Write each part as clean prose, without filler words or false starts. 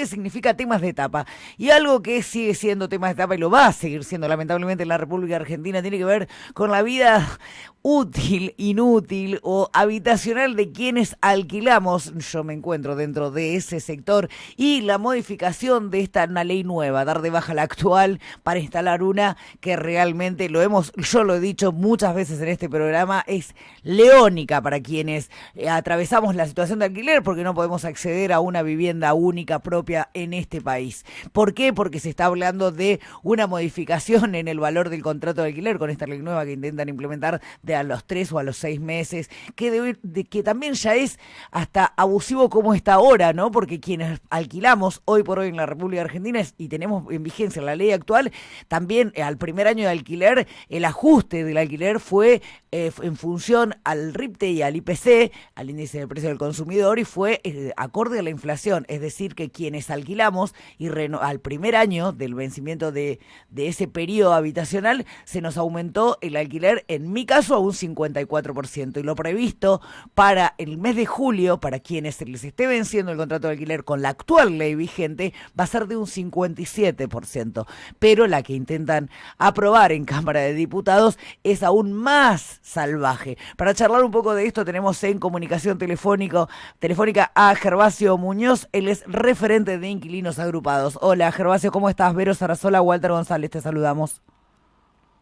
qué significa temas de etapa. Y algo que sigue siendo temas de etapa y lo va a seguir siendo lamentablemente en la República Argentina tiene que ver con la vida útil, inútil o habitacional de quienes alquilamos. Yo me encuentro dentro de ese sector y la modificación de una ley nueva, dar de baja la actual para instalar una que realmente yo lo he dicho muchas veces en este programa, es leónica para quienes atravesamos la situación de alquiler porque no podemos acceder a una vivienda única propia en este país. ¿Por qué? Porque se está hablando de una modificación en el valor del contrato de alquiler con esta ley nueva que intentan implementar de a los 3 o a los 6 meses, que también ya es hasta abusivo como está ahora, ¿no? Porque quienes alquilamos hoy por hoy en la República Argentina y tenemos en vigencia la ley actual, también al primer año de alquiler, el ajuste del alquiler fue en función al RIPTE y al IPC, al índice de precio del consumidor, y fue acorde a la inflación, es decir, que quienes alquilamos y al primer año del vencimiento de ese periodo habitacional, se nos aumentó el alquiler, en mi caso, a un 54%, y lo previsto para el mes de julio, para quienes se les esté venciendo el contrato de alquiler con la actual ley vigente, va a ser de un 57%, pero la que intentan aprobar en Cámara de Diputados es aún más salvaje. Para charlar un poco de esto tenemos en comunicación telefónica a Gervasio Muñoz, él es referente de Inquilinos Agrupados. Hola Gervasio, ¿cómo estás? Vero Sarasola, Walter González, te saludamos.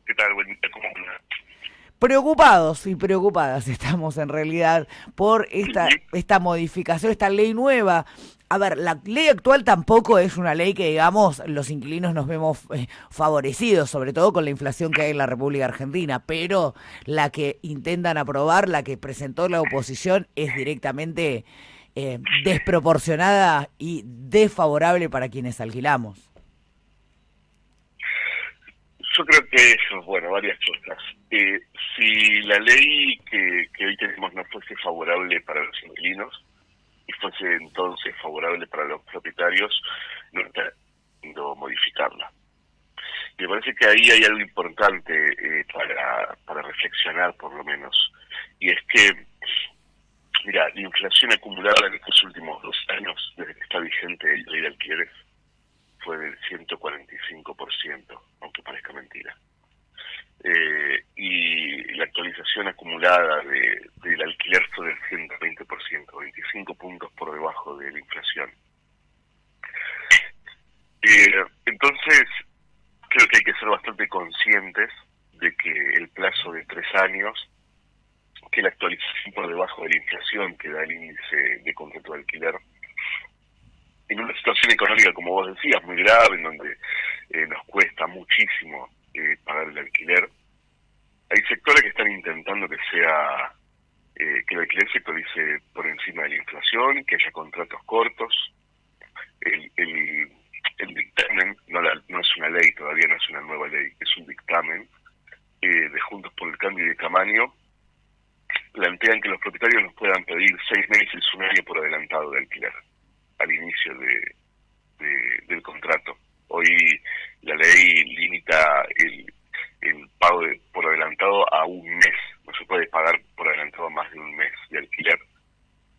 ¿Qué tal? Buen día, ¿cómo andas? Preocupados y preocupadas estamos en realidad por esta modificación, esta ley nueva. A ver, la ley actual tampoco es una ley que, digamos, los inquilinos nos vemos favorecidos, sobre todo con la inflación que hay en la República Argentina, pero la que intentan aprobar, la que presentó la oposición, es directamente desproporcionada y desfavorable para quienes alquilamos. Yo creo que eso, bueno, varias cosas. Si la ley que hoy tenemos no fuese favorable para los inquilinos y fuese entonces favorable para los propietarios, no está haciendo modificarla. Me parece que ahí hay algo importante para reflexionar, por lo menos, y es que, mira, la inflación acumulada en estos últimos 2 años, desde que está vigente la ley de alquileres, fue del 145%, aunque parezca mentira. Y la actualización acumulada del alquiler fue del 120%, 25 puntos por debajo de la inflación. Entonces, creo que hay que ser bastante conscientes de que el plazo de 3 años, que la actualización por debajo de la inflación que da el índice de contrato de alquiler, en una situación económica, como vos decías, muy grave, en donde nos cuesta muchísimo pagar el alquiler, hay sectores que están intentando que el alquiler se actualice por encima de la inflación, que haya contratos cortos. El dictamen, no es una ley, todavía no es una nueva ley, es un dictamen de Juntos por el Cambio y de Camaño, plantean que los propietarios nos puedan pedir 6 meses, un año por adelantado de alquiler al inicio del contrato. Hoy la ley limita el pago por adelantado a un mes. No se puede pagar por adelantado más de un mes de alquiler.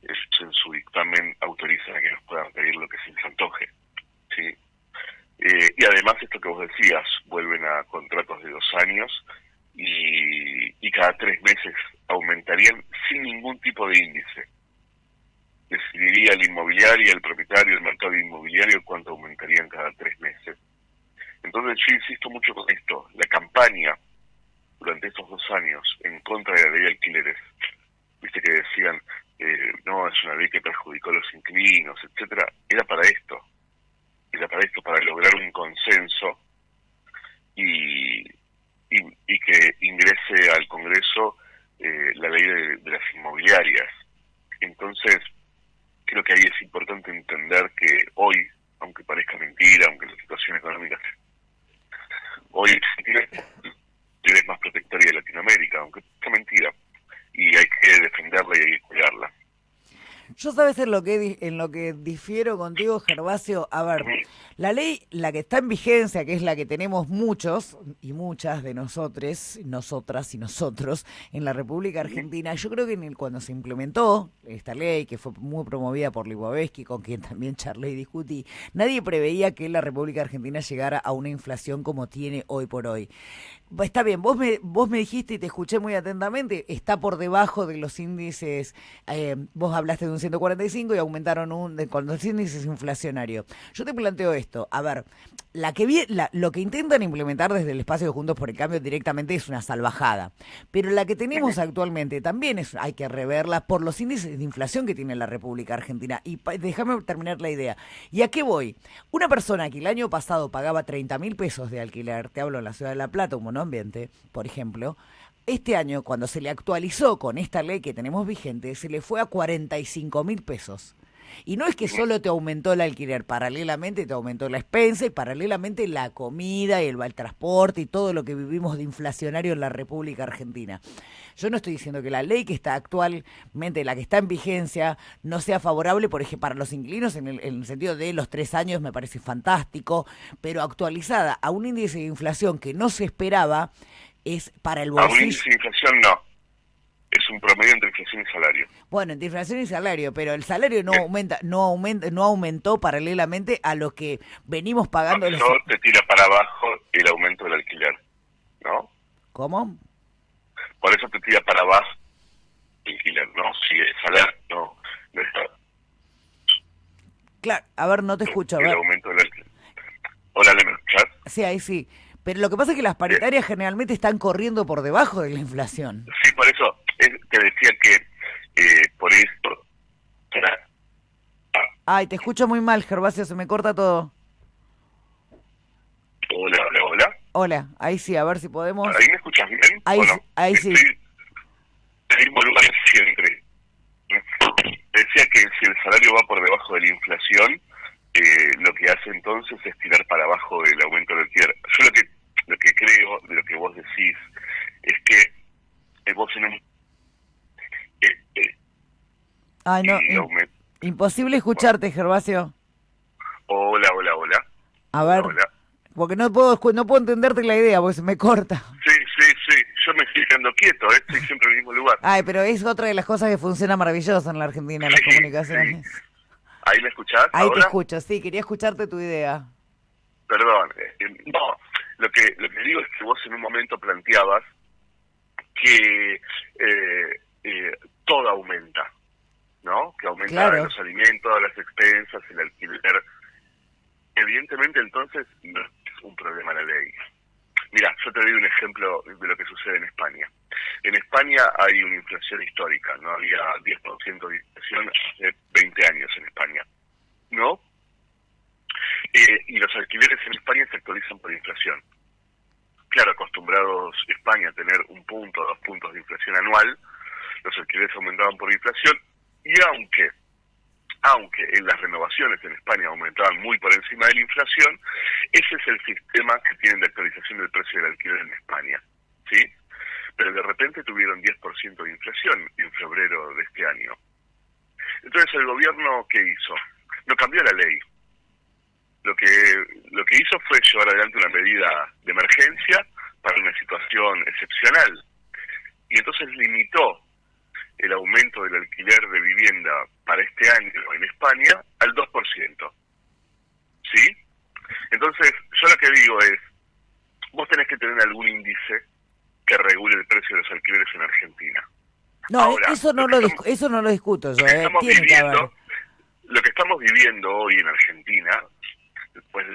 En su dictamen autorizan a que nos puedan pedir lo que se les antoje, ¿sí? Y además, esto que vos decías, vuelven a contratos de 2 años y cada 3 meses aumentarían sin ningún tipo de índice. Decidiría el inmobiliario, el propietario del mercado inmobiliario cuánto aumentarían cada 3 meses. Entonces yo insisto mucho con esto. La campaña durante estos 2 años en contra de la ley de alquileres, viste que decían, no, es una ley que perjudicó a los inquilinos, etcétera, era para esto, para lograr un consenso y que ingrese al Congreso la ley de las inmobiliarias. Entonces, creo que ahí es importante entender que hoy, aunque parezca mentira, aunque la situación económica hoy es más protectoria de Latinoamérica, aunque parezca mentira, y hay que defenderla y hay que cuidarla. Yo sabes en lo que difiero contigo, Gervasio. A ver, la ley, la que está en vigencia, que es la que tenemos muchos y muchas de nosotros, nosotras y nosotros en la República Argentina, yo creo que cuando se implementó esta ley, que fue muy promovida por Lipovetsky, con quien también charlé y discutí, nadie preveía que la República Argentina llegara a una inflación como tiene hoy por hoy. Está bien, vos me dijiste y te escuché muy atentamente, está por debajo de los índices, vos hablaste de un 145 y aumentaron con los índices inflacionarios. Yo te planteo esto, a ver, lo que intentan implementar desde el espacio de Juntos por el Cambio directamente es una salvajada, pero la que tenemos actualmente también hay que reverla por los índices de inflación que tiene la República Argentina. Y déjame terminar la idea. ¿Y a qué voy? Una persona que el año pasado pagaba 30.000 pesos de alquiler, te hablo en la ciudad de La Plata, un monoambiente, por ejemplo, este año, cuando se le actualizó con esta ley que tenemos vigente, se le fue a 45.000 pesos. Y no es que solo te aumentó el alquiler, paralelamente te aumentó la expensa y paralelamente la comida y el transporte y todo lo que vivimos de inflacionario en la República Argentina. Yo no estoy diciendo que la ley que está actualmente, la que está en vigencia, no sea favorable, por ejemplo, para los inquilinos en el sentido de los 3 años me parece fantástico, pero actualizada a un índice de inflación que no se esperaba, es para el bolsillo. A un índice de inflación no. Es un promedio entre inflación y salario. Bueno, entre inflación y salario, pero el salario no aumentó paralelamente a lo que venimos pagando. Eso te tira para abajo el aumento del alquiler, ¿no? ¿Cómo? Por eso te tira para abajo el alquiler, ¿no? Si el salario no está. Claro, a ver, no te escucho. A ver. El aumento del alquiler. Hola, ¿me escuchás? Sí, ahí sí. Pero lo que pasa es que las paritarias generalmente están corriendo por debajo de la inflación. Sí, por eso te decía que por esto... Ay, te escucho muy mal, Gervasio, se me corta todo. Hola, hola, hola. Hola, ahí sí, a ver si podemos... ¿Ahí me escuchas bien? Ahí, no? ahí sí. Estoy en el mismo lugar que siempre. Te decía que si el salario va por debajo de la inflación, lo que hace entonces es tirar para abajo el aumento del alquiler. Yo lo que creo de lo que vos decís es que vos en un... Ay, no, imposible escucharte, Gervasio. Hola, hola, hola. A ver, hola. Porque no puedo entenderte la idea, porque se me corta. Sí, yo me estoy quedando quieto, estoy siempre en el mismo lugar. Ay, pero es otra de las cosas que funciona maravilloso en la Argentina, las comunicaciones. Sí. ¿Ahí me escuchás ahí ahora? Te escucho, sí, quería escucharte tu idea. Perdón, no, lo que digo es que vos en un momento planteabas que todo aumenta, ¿no? Que aumenta claro. Los alimentos, las expensas, el alquiler. Evidentemente entonces no es un problema la ley. Mira, yo te doy un ejemplo de lo que sucede en España. En España hay una inflación histórica, no había 10% de inflación hace 20 años en España, ¿no? Y los alquileres en España se actualizan por inflación. Claro, acostumbrados España a tener 1 punto, 2 puntos de inflación anual, los alquileres aumentaban por inflación, y aunque en las renovaciones en España aumentaban muy por encima de la inflación, ese es el sistema que tienen de actualización del precio del alquiler en España, ¿sí? Pero de repente tuvieron 10% de inflación en febrero de este año. Entonces el gobierno, ¿qué hizo? No cambió la ley. Lo que hizo fue llevar adelante una medida de emergencia para una situación excepcional. Y entonces limitó el aumento del alquiler de vivienda para este año en España al 2%. ¿Sí? Entonces, yo lo que digo es, vos tenés que tener algún índice que regule el precio de los alquileres en Argentina. No, ahora, eso no lo discuto yo. Lo que estamos viviendo hoy en Argentina, después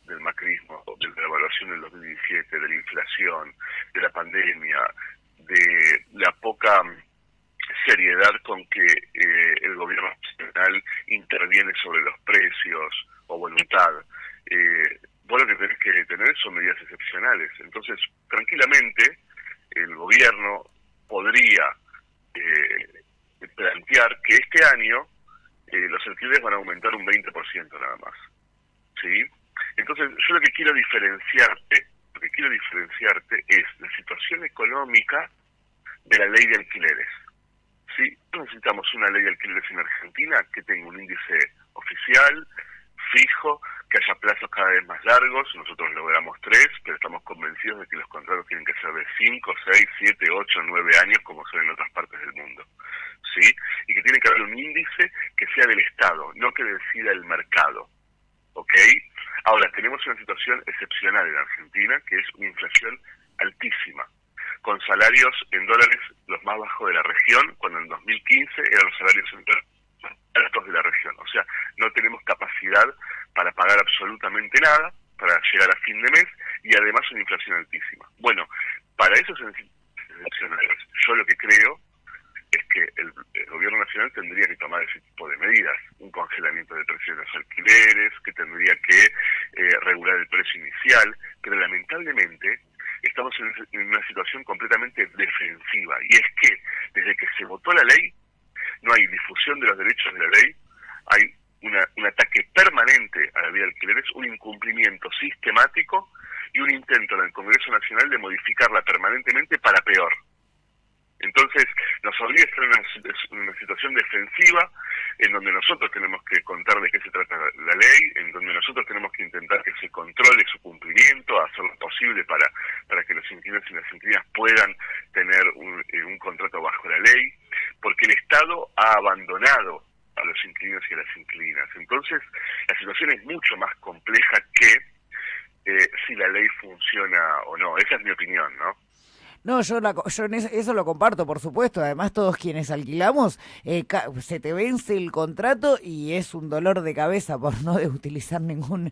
del macrismo, de la devaluación del 2017, de la inflación, de la pandemia, de la poca seriedad con que el gobierno nacional interviene sobre los precios o voluntad, vos lo que tenés que tener son medidas excepcionales. Entonces, tranquilamente, el gobierno podría plantear que este año los alquileres van a aumentar un 20% nada más, ¿sí? Entonces, yo lo que quiero diferenciarte es la situación económica de la ley de alquileres, ¿sí? Necesitamos una ley de alquileres en Argentina que tenga un índice oficial, fijo, que haya plazos cada vez más largos. Nosotros logramos 3, pero estamos convencidos de que los contratos tienen que ser de 5, 6, 7, 8, 9 años, como son en otras partes del mundo, ¿sí? Y que tiene que haber un índice que sea del Estado, no que decida el mercado, ¿ok? Ahora, tenemos una situación excepcional en Argentina, que es una inflación altísima, con salarios en dólares los más bajos de la región, cuando en 2015 eran los salarios en dólares más altos de la región. O sea, no tenemos capacidad para pagar absolutamente nada, para llegar a fin de mes, y además una inflación altísima. Bueno, para eso se necesitan excepcionales. Yo lo que creo es que el gobierno nacional tendría que tomar ese tipo de medidas, un congelamiento de precios de los alquileres, que tendría que regular el precio inicial, pero lamentablemente estamos en una situación completamente defensiva, y es que desde que se votó la ley no hay difusión de los derechos de la ley, hay un ataque permanente a la ley de alquileres, un incumplimiento sistemático y un intento en el Congreso Nacional de modificarla permanentemente para peor. Entonces nos obliga a estar en una situación defensiva, en donde nosotros tenemos que contar de qué se trata la ley, en donde nosotros tenemos que intentar que se controle su cumplimiento, hacer lo posible para que los inquilinos y las inquilinas puedan tener un contrato bajo la ley, porque el Estado ha abandonado a los inquilinos y a las inquilinas. Entonces la situación es mucho más compleja que si la ley funciona o no. Esa es mi opinión, ¿no? No, yo en eso lo comparto, por supuesto. Además, todos quienes alquilamos, se te vence el contrato y es un dolor de cabeza, por no de utilizar ninguna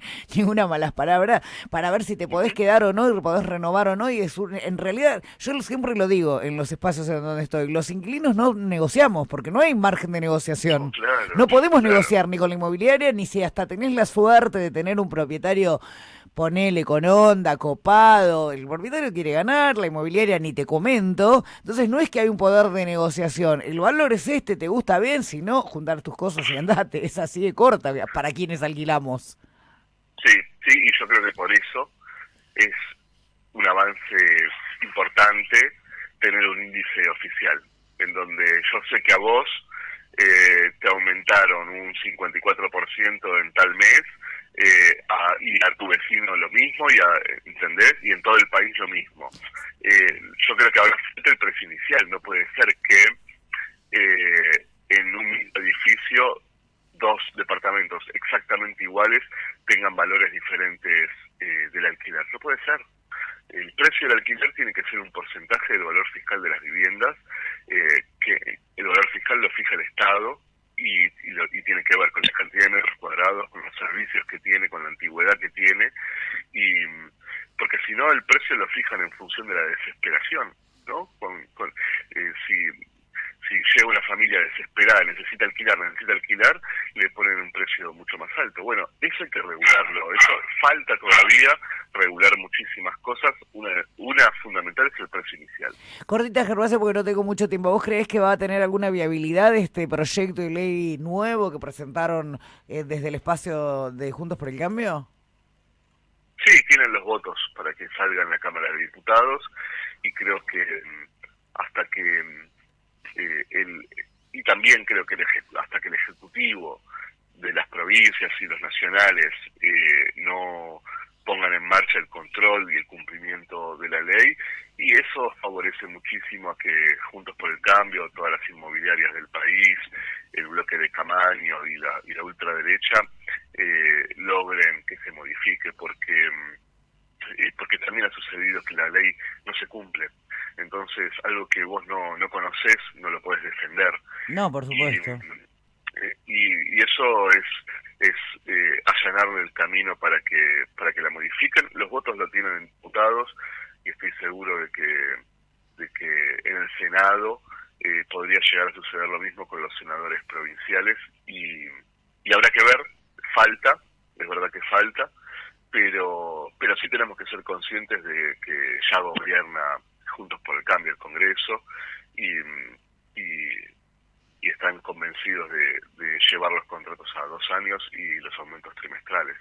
malas palabra, para ver si te podés quedar o no y podés renovar o no. Y en realidad, yo siempre lo digo en los espacios en donde estoy, los inquilinos no negociamos porque no hay margen de negociación. No, claro, No podemos claro. negociar ni con la inmobiliaria, ni si hasta tenés la suerte de tener un propietario, ponele con onda, copado, el propietario quiere ganar, la inmobiliaria ni te comento, entonces no es que hay un poder de negociación, el valor es este, te gusta bien, si no, juntar tus cosas y andate, es así de corta para quienes alquilamos. Sí, sí, y yo creo que por eso es un avance importante tener un índice oficial, en donde yo sé que a vos te aumentaron un 54% en tal mes, y a tu vecino lo mismo, ¿entendés? Y en todo el país lo mismo. Yo creo que ahora falta el precio inicial, no puede ser que en un mismo edificio dos departamentos exactamente iguales tengan valores diferentes del alquiler. No puede ser. El precio del alquiler tiene que ser un porcentaje del valor fiscal de las viviendas, que el valor fiscal lo fija el Estado y tiene que ver con la cantidad de metros cuadrados, con los servicios que tiene, con la antigüedad que tiene, y porque si no el precio lo fijan en función de la desesperación, ¿no? Si llega una familia desesperada, necesita alquilar, le ponen un precio mucho más alto. Bueno, eso hay que regularlo, eso falta todavía regular muchísimas cosas, una fundamental es el precio inicial. Cortita, Gervasio, porque no tengo mucho tiempo, ¿vos creés que va a tener alguna viabilidad este proyecto de ley nuevo que presentaron desde el espacio de Juntos por el Cambio? Sí, tienen los votos para que salga en la Cámara de Diputados, y creo que hasta que y también creo que hasta que el Ejecutivo de las provincias y los nacionales no pongan en marcha el control y el cumplimiento de la ley, y eso favorece muchísimo a que Juntos por el Cambio, todas las inmobiliarias del país, el bloque de Camaño y la ultraderecha logren que se modifique, porque también ha sucedido que la ley no se cumple. Entonces, algo que vos no conocés, no lo podés defender. No, por supuesto. Y eso es allanarle el camino para que la modifiquen. Los votos lo tienen diputados, y estoy seguro de que en el Senado podría llegar a suceder lo mismo con los senadores provinciales, y habrá que ver, es verdad que falta, pero sí tenemos que ser conscientes de que ya gobierna Juntos por el Cambio el Congreso, y están convencidos de llevar los contratos a 2 años y los aumentos trimestrales.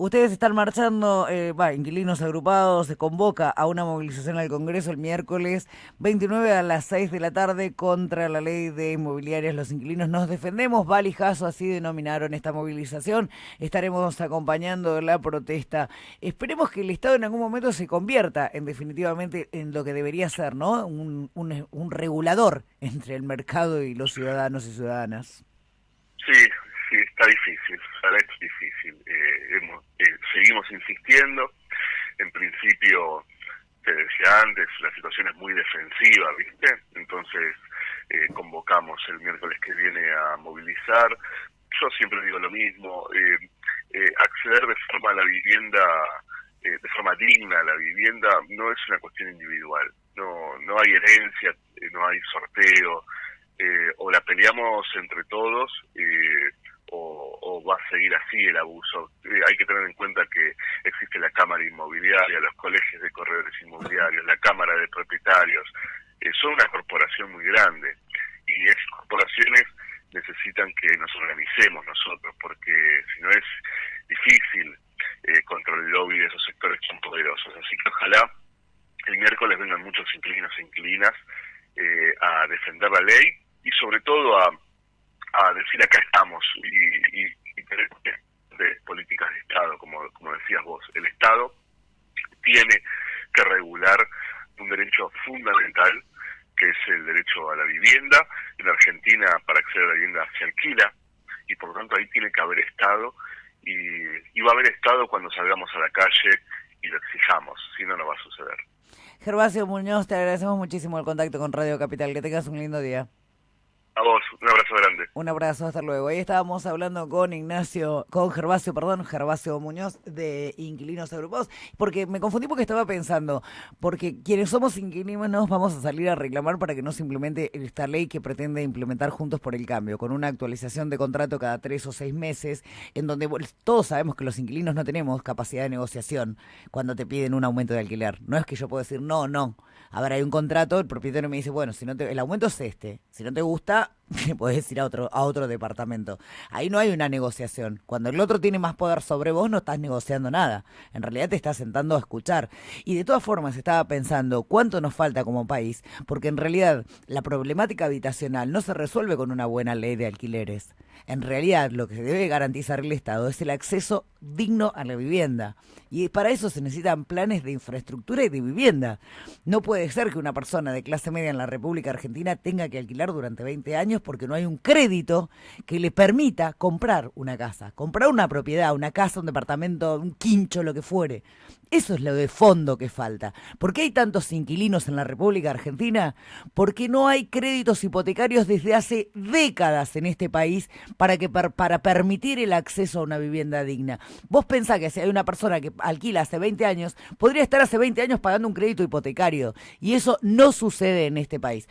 Ustedes están marchando, inquilinos agrupados, se convoca a una movilización al Congreso el miércoles 29 a las 6 de la tarde contra la ley de inmobiliarias. Los inquilinos nos defendemos, valijazo, así denominaron esta movilización. Estaremos acompañando la protesta. Esperemos que el Estado en algún momento se convierta definitivamente en lo que debería ser, ¿no? Un regulador entre el mercado y los ciudadanos y ciudadanas. Sí, sí, está difícil, ahora es difícil. Seguimos insistiendo. En principio, te decía antes, la situación es muy defensiva, ¿viste? Entonces, convocamos el miércoles que viene a movilizar. Yo siempre digo lo mismo, acceder de forma a la vivienda, de forma digna a la vivienda, no es una cuestión individual. No hay herencia, no hay sorteo, o la peleamos entre todos, o va a seguir así el abuso. Hay que tener en cuenta que existe la Cámara Inmobiliaria, los colegios de corredores inmobiliarios, la Cámara de Propietarios. Son una corporación muy grande, y esas corporaciones necesitan que nos organicemos nosotros, porque si no es difícil contra el lobby de esos sectores tan poderosos. Así que ojalá el miércoles vengan muchos inquilinos e inquilinas a defender la ley, y sobre todo a decir acá estamos, y tener de políticas de Estado, como decías vos. El Estado tiene que regular un derecho fundamental, que es el derecho a la vivienda. En Argentina, para acceder a la vivienda se alquila, y por lo tanto ahí tiene que haber Estado, y va a haber Estado cuando salgamos a la calle y lo exijamos, si no, no va a suceder. Gervasio Muñoz, te agradecemos muchísimo el contacto con Radio Capital. Que tengas un lindo día. A vos, un abrazo grande. Un abrazo, hasta luego. Ahí estábamos hablando con Gervasio Muñoz, de Inquilinos Agrupados, porque me confundí, porque estaba pensando, porque quienes somos inquilinos vamos a salir a reclamar para que no se implemente esta ley que pretende implementar Juntos por el Cambio, con una actualización de contrato cada 3 o 6 meses, en donde todos sabemos que los inquilinos no tenemos capacidad de negociación cuando te piden un aumento de alquiler. No es que yo puedo decir, no. A ver, hay un contrato, el propietario me dice, bueno, si no el aumento es este, si no te gusta, podés ir a otro departamento. Ahí no hay una negociación. Cuando el otro tiene más poder sobre vos, no estás negociando nada. En realidad te estás sentando a escuchar. Y de todas formas estaba pensando, ¿cuánto nos falta como país? Porque en realidad la problemática habitacional no se resuelve con una buena ley de alquileres. En realidad lo que se debe garantizar el Estado es el acceso digno a la vivienda. Y para eso se necesitan planes de infraestructura y de vivienda. No puede ser que una persona de clase media en la República Argentina tenga que alquilar durante 20 años porque no hay un crédito que le permita comprar una casa, comprar una propiedad, una casa, un departamento, un quincho, lo que fuere. Eso es lo de fondo que falta. ¿Por qué hay tantos inquilinos en la República Argentina? Porque no hay créditos hipotecarios desde hace décadas en este país para permitir el acceso a una vivienda digna. Vos pensás que si hay una persona que alquila hace 20 años, podría estar hace 20 años pagando un crédito hipotecario. Y eso no sucede en este país.